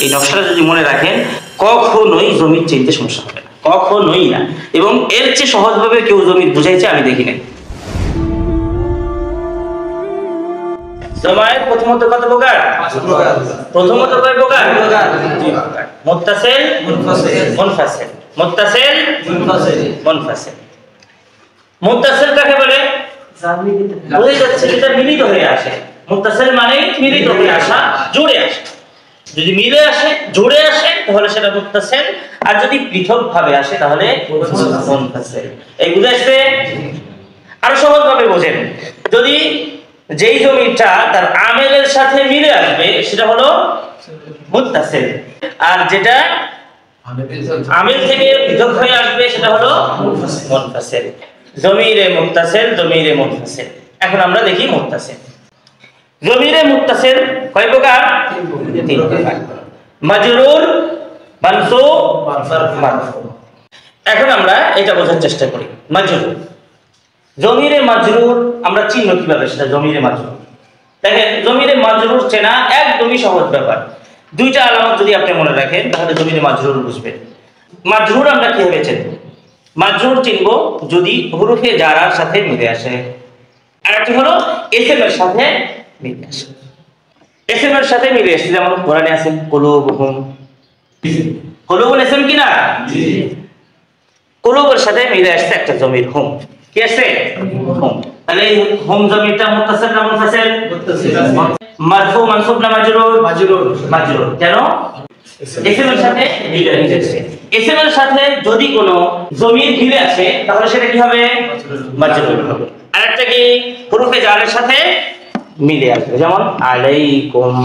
এই নকশাটা যদি মনে রাখেন কখনোই জমির চিনতে সমস্যা হবে না, কখনোই না। এবং এর চেয়ে সহজভাবে কেউ জমির বুঝাইছে আমি দেখি নাই। জমায়েত প্রথমত কত প্রকার? প্রথমত কয় প্রকার? মুত্তাসিল, মুনফাসিল। মুত্তাসিল, মুনফাসিল। মুত্তাসিল কাকে বলে? বুঝে যাচ্ছে যেটা মিলিত হয়ে আসে। মুত্তাসিল মানে মিলিত হয়ে আসা, জুড়ে আসে। যদি মিলে আসে, জুড়ে আসে তাহলে সেটা মুত্তাসিল, আর যদি পৃথক ভাবে আসে তাহলে মুনফাসিল। এই বুঝাইছে? আরো সহজ ভাবে বোঝেন, যদি যেই জমিটা তার আমেলের সাথে মিলে আসবে সেটা হলো মুত্তাসিল, আর যেটা আমেল থেকে পৃথক হয়ে আসবে সেটা হলো মুনফাসিল। জমিরে মুত্তাসিল, জমিরে মুনফাসিল। এখন আমরা দেখি মুত্তাসিল। জমিরে মুত্তাসিল কয় প্রকার? তিন প্রকার। মাজরুর, মানসুব, মারফু। এখন আমরা এটা বোঝার চেষ্টা করি। মাজরুর, জমিরে মাজরুর আমরা চিহ্ন কিভাবে? সেটা জমিরে মাজরুর। দেখেন, জমিরে মাজরুর চেনা একদমই সহজ ব্যাপার। দুইটা আলামত যদি আপনি মনে রাখেন তাহলে জমিরে মাজরুর বুঝবেন। মাজরুর আমরা কিভাবে চিনব? মাজরুর চিনব যদি হুরুফে জারার সাথে মিলে আসে, আর একটি হলো ইসম এর সাথে মিলে আসে। ইসম এর সাথে মিলে আসে, যেমন কোরআনে আছে কুলুবুহুম। কুলুবুল ইসম কি না? জি। কুলুবের সাথে মিলে আসছে একটা জমির হুম। কি আছে? হুম। তাহলে এই হুম জমিটা মুত্তাসিল না মুনফাসিল? মুত্তাসিল। মারফু, মানসুব না মাজরুর? মাজরুর। মাজরুর। কেন? ইসম এর সাথে মিলে আসছে। ইসম এর সাথে যদি কোনো জমির মিলে আসে তাহলে সেটা কি হবে? মাজরুর হবে। আরেকটা কি? হুরুফে জারের সাথে মিলে আসবে, যেমন আলাইকুম।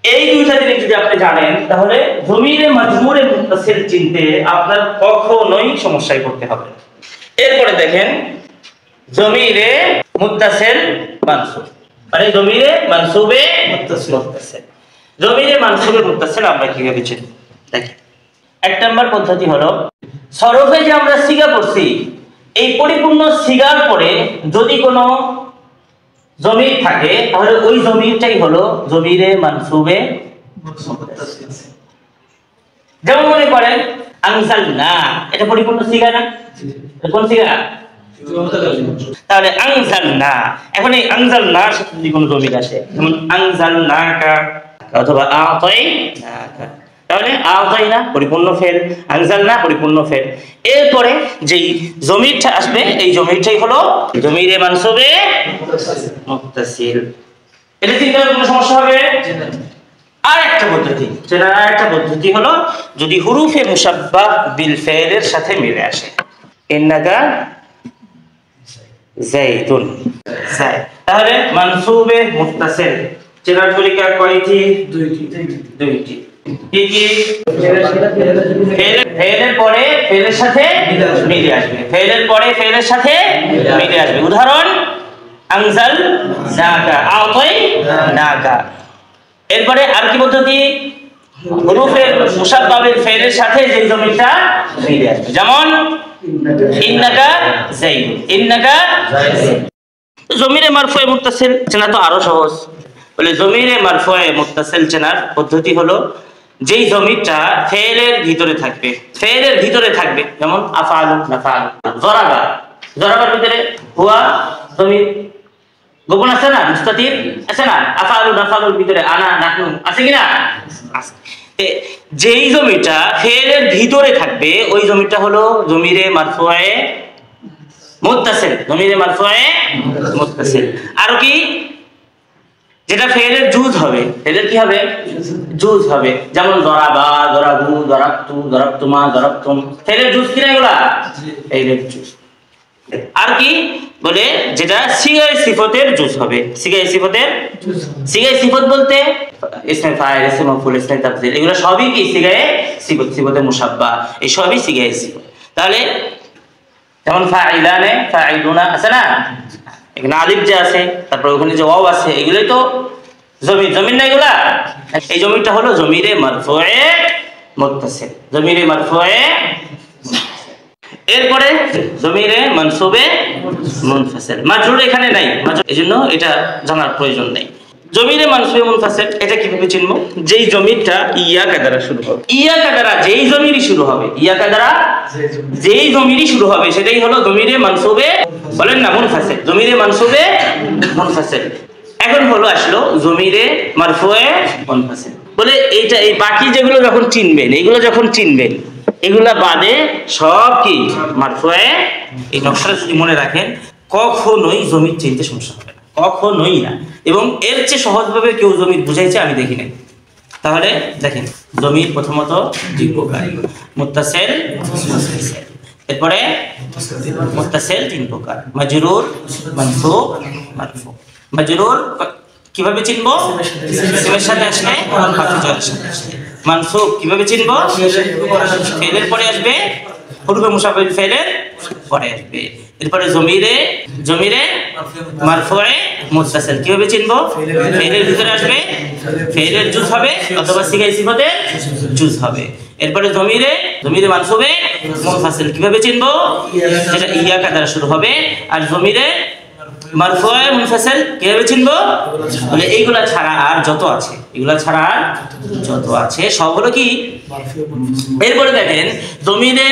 এই দুইটা জিনিস যদি আপনি জানেন তাহলে জমিরে মাজরুরে মুত্তাসিল চিনতে আপনার কখনোই সমস্যায় পড়তে হবে। এরপরে দেখেন জমিরে মুত্তাসিল মানসুব, মানে জমিরে মানসুবে মুত্তাসিল। জমিরে মানসুবে মুত্তাসিল আমরা কিভাবে চিনব? দেখেন, এক নম্বর পদ্ধতি হলো সরফে যে আমরা সিগা পড়ছি, এই পরিপূর্ণ সিগার পরে যদি কোনো জমির থাকে তাহলে ওই জমিরটাই হলো জমিরে মানসুবে মুত্তাসিল। যেমন মনে করেন আনজালনা, এটা পরিপূর্ণ সিগা না? কোন সিগা? তাহলে আনজালনা। এখন এই আনজালনার সাথে যদি কোনো জমির আসে, যেমন আনজালনাকা অথবা আতাইনাকা, তাহলে আতাইনা পরিপূর্ণ ফেল, আনজালনা পরিপূর্ণ ফেল। এরপরে যেই জমিরটা আসবে এই জমিরটাই হলো জমিরে মানসুবে মুত্তাসিল। এটা চিন্তা করলে কোনো সমস্যা হবে? আর একটা পদ্ধতি, সেটা আরেকটা পদ্ধতি হলো যদি হুরুফে মুশাব্বাহ বিল ফাইলের সাথে মিলে আসে। ইন্নাকা যাইতুন, তাহলে মানসুবে মুত্তাসিল চেনার তরিকা কয়টি? দুইটি। কি কি? ফেলের পরে ফেলের সাথে মিলে আসবে, ফেলের পরে ফেলের সাথে মিলে আসবে। উদাহরণ আনজাল নাকা, আতাইনাকা। এরপরে আর কি পদ্ধতি? হুরুফে মুশাব্বাহের ফেলের সাথে যে জমিটা মিলে আসবে, যেমন ইন্নাকা যাইদুন, ইন্নাকা যাইদুন। জমিরে মারফুয়ে মুত্তাসিল চেনা তো আরো সহজ। বলে জমিরে মারফুয়ে মুত্তাসিল চেনার পদ্ধতি হলো যেই জমিটা ফেলের ভিতরে থাকবে, ফেলের ভিতরে থাকবে, যেমন আফআলু, নাফআলু। জরাবা, জরাবার ভিতরে হুয়া জমির গোপন আছে না? মুস্তাতির আছে না? আফআলু, নাফআলুর ভিতরে আনা, নাহনু আছে কি না? আছে। যেই জমিটা ফেলের ভিতরে থাকবে ওই জমিটা হলো জমিরে মারফুয়ে মুত্তাসিল, জমিরে মারফুয়ে মুত্তাসিল। আর কি? যেটা ফেলের জুজ হবে, ফেলের কি হবে? জুজ হবে, যেমন জরাবা, জরাবু, জরাবতু, জরাবতুমা, জরাবতুম। ফেলের জুজ কি না এগুলা? ফেলের জুজ। আর কি বলে যেটা সিগায় সিফতের জুজ হবে, সিগায় সিফতের জুজ। সিগায় সিফত বলতে ইসমে ফাইল, ইসমে মাফউল, ইসমে তাফজিল, এগুলো সবই কি সিগায়ে সিফত, সিফতে মুশাব্বাহ, এই সবই সিগায়ে সিফত। তাহলে যেমন ফাইলানে, ফাইলুনা আছে না? এখানে আলিফ যে আছে, তারপর ওখানে যে ওয়াও আছে, এগুলোই তো জমির, জমির না এগুলা? এই জমিটা হলো জমিরে মারফুয়ে মুত্তাসিল, জমিরে মারফুয়ে। এরপরে জমিরে মানসুবে মুনফাসিল। মাজরুর এখানে নাই, এজন্য এটা জানার প্রয়োজন নেই। জমিরে মানসুবে মুনফাসিল এটা কিভাবে চিনবো? যেই জমিরটা ইয়াকা দ্বারা শুরু হবে, ইয়াকা দ্বারা যেই জমিরই শুরু হবে, ইয়াকা দ্বারা যেই জমিরই শুরু হবে সেটাই হলো জমিরে মানসুবে বলেন না মুনফাসিল, জমিরে মানসুবে মুনফাসিল। এখন হলো আসলো জমিরে মারফুয়ে মুনফাসিল। বলে এইটা এই বাকি যেগুলো যখন চিনবেন, এগুলো যখন চিনবেন, এগুলা বাদে সব কি মারফুয়ে। এই নকশাটা যদি মনে রাখেন, কখনোই জমির চিনতে সমস্যা হবে না, কখনোই না। এবং এর চেয়ে সহজভাবে কেউ জমির বুঝাইছে আমি দেখি নাই। তাহলে দেখেন জমির প্রথমত দুই প্রকার, মুত্তাসিল, এরপরে মুত্তাসিল তিন প্রকার, মাজরুর, মানসুব, মারফু। মাজরুর কিভাবে চিনবো? ইসমের সাথে আসলে, মাফুলের সাথে আসলে। মানসুব কিভাবে চিনবো? ফেলের পরে আসবে, হুরুফে মুশাব্বাহিল ফেলের পরে আসবে। এরপরে জমিরে মারফুয়ে মুত্তাসিল কিভাবে চিনবো? ফেলের ভিতরে আসবে, ফেলের জুজ হবে অথবা সিগাই সিফাতের জুজ হবে। এরপরে জমিরে মানসুবে মুনফাসিল কিভাবে চিনবো? যেটা ইয়াকা দ্বারা শুরু হবে। আর জমিরে মারফুয়ে মুনফাসিল কিভাবে চিনবো? বলে এইগুলা ছাড়া আর যত আছে, এগুলা ছাড়া আর যত আছে সব হলো কি? এরপরে দেখেন জমিরে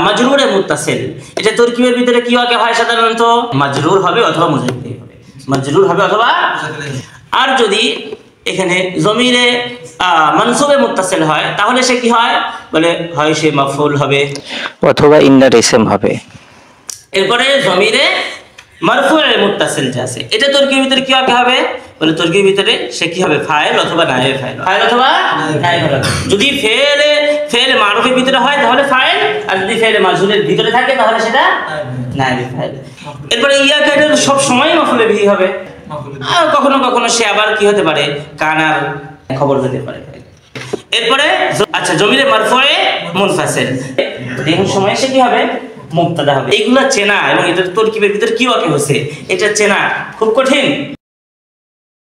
মাজরুরে মুত্তাসিল, এটা তরকিবের ভিতরে কি ওয়াকে হয়? সাধারণত মাজরুর হবে অথবা মুজাক্কির হবে, মাজরুর হবে অথবা। আর যদি এখানে জমিরে মানসুবে মুত্তাসিল হয় তাহলে সে কি হয়? বলে হয় সে মাফউল হবে অথবা ইন্নার ইসম হবে। এরপরে জমিরে মারফুয়ে মুত্তাসিল যে আছে এটা তরকিবের ভিতরে কি ওয়াকে হবে? বলে তরকিবের ভিতরে সে কি হবে? ফাইল অথবা নায়েবে ফাইল, ফাইল অথবা নায়েবে ফাইল। যদি ফেল মারুফের ভিতরে হয় তাহলে ফাইল, আর যদি ফেল মাজহুরের ভিতরে থাকে তাহলে সেটা নায়েবে ফাইল। এরপরে ইয়াকা এটা সব সময় মাফউলে বিহি হবে, আর কখনো কখনো সে আবার কি হতে পারে? কানার খবর দিতে পারে। এরপরে আচ্ছা জমিরে মারফুয়ে মুনফাসিল এই সময় সে কি হবে? মুবতাদা হবে। এইগুলা চেনা এবং এটা তরকিবের ভিতরে কি ওয়াকে হচ্ছে এটা চেনা খুব কঠিন।